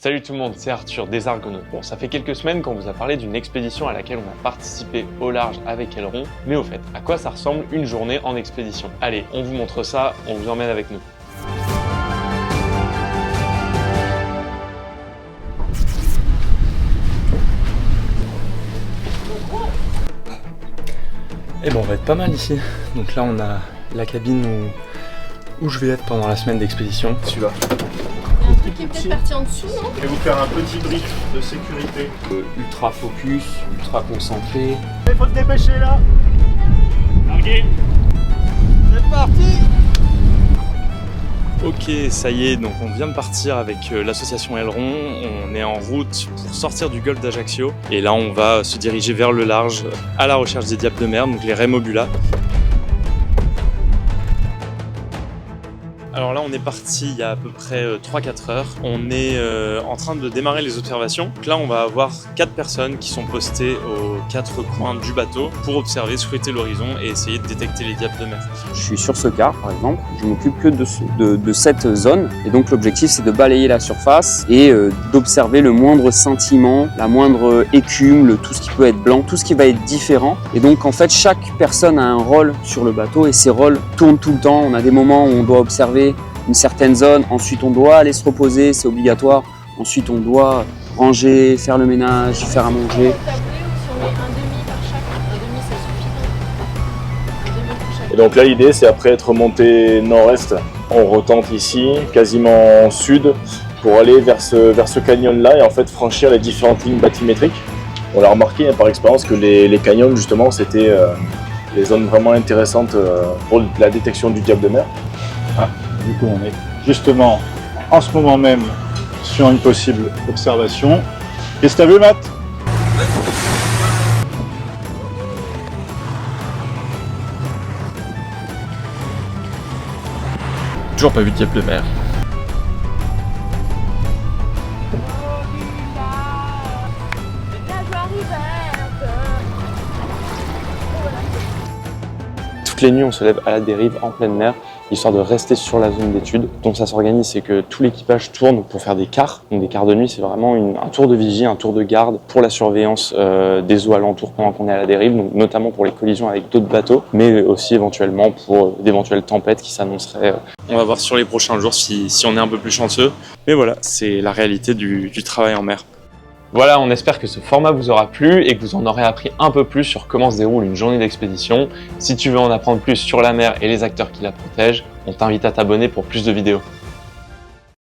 Salut tout le monde, c'est Arthur des Argonautes. Bon, ça fait quelques semaines qu'on vous a parlé d'une expédition à laquelle on a participé au large avec Aileron. Mais au fait, à quoi ça ressemble une journée en expédition? Allez, on vous montre ça, on vous emmène avec nous. Et bon, on va être pas mal ici. Donc là, on a la cabine où je vais être pendant la semaine d'expédition. Celui-là. Il y a un truc qui est peut-être parti en dessous, non? Je vais vous faire un petit brief de sécurité. Ultra focus, ultra concentré. Il faut se dépêcher là. Larguez. C'est parti. Ok, ça y est, donc on vient de partir avec l'association Aileron. On est en route pour sortir du golfe d'Ajaccio. Et là, on va se diriger vers le large à la recherche des diables de mer, donc les Rémobulas. Alors là, on est parti il y a à peu près 3-4 heures. On est en train de démarrer les observations. Donc là, on va avoir 4 personnes qui sont postées aux 4 coins du bateau pour observer, scruter l'horizon et essayer de détecter les diables de mer. Je suis sur ce quart, par exemple. Je m'occupe que de cette zone. Et donc, l'objectif, c'est de balayer la surface et d'observer le moindre scintillement, la moindre écume, tout ce qui peut être blanc, tout ce qui va être différent. Et donc, en fait, chaque personne a un rôle sur le bateau et ces rôles tournent tout le temps. On a des moments où on doit observer une certaine zone, ensuite on doit aller se reposer, c'est obligatoire, ensuite on doit ranger, faire le ménage, faire à manger. Et donc là, l'idée, c'est après être monté nord-est, on retente ici, quasiment sud, pour aller vers ce canyon-là et en fait franchir les différentes lignes bathymétriques. On l'a remarqué par expérience que les canyons, justement, c'était les zones vraiment intéressantes pour la détection du diable de mer. Du coup, on est justement en ce moment même sur une possible observation. Qu'est-ce que t'as vu, Matt? Toujours pas vu de diable de mer. Toutes les nuits, on se lève à la dérive en pleine mer, histoire de rester sur la zone d'étude. Donc ça s'organise, c'est que tout l'équipage tourne pour faire des quarts. Donc des quarts de nuit, c'est vraiment un tour de vigie, un tour de garde pour la surveillance des eaux alentours pendant qu'on est à la dérive, donc notamment pour les collisions avec d'autres bateaux, mais aussi éventuellement pour d'éventuelles tempêtes qui s'annonceraient. On va voir sur les prochains jours si on est un peu plus chanceux. Mais voilà, c'est la réalité du travail en mer. Voilà, on espère que ce format vous aura plu et que vous en aurez appris un peu plus sur comment se déroule une journée d'expédition. Si tu veux en apprendre plus sur la mer et les acteurs qui la protègent, on t'invite à t'abonner pour plus de vidéos.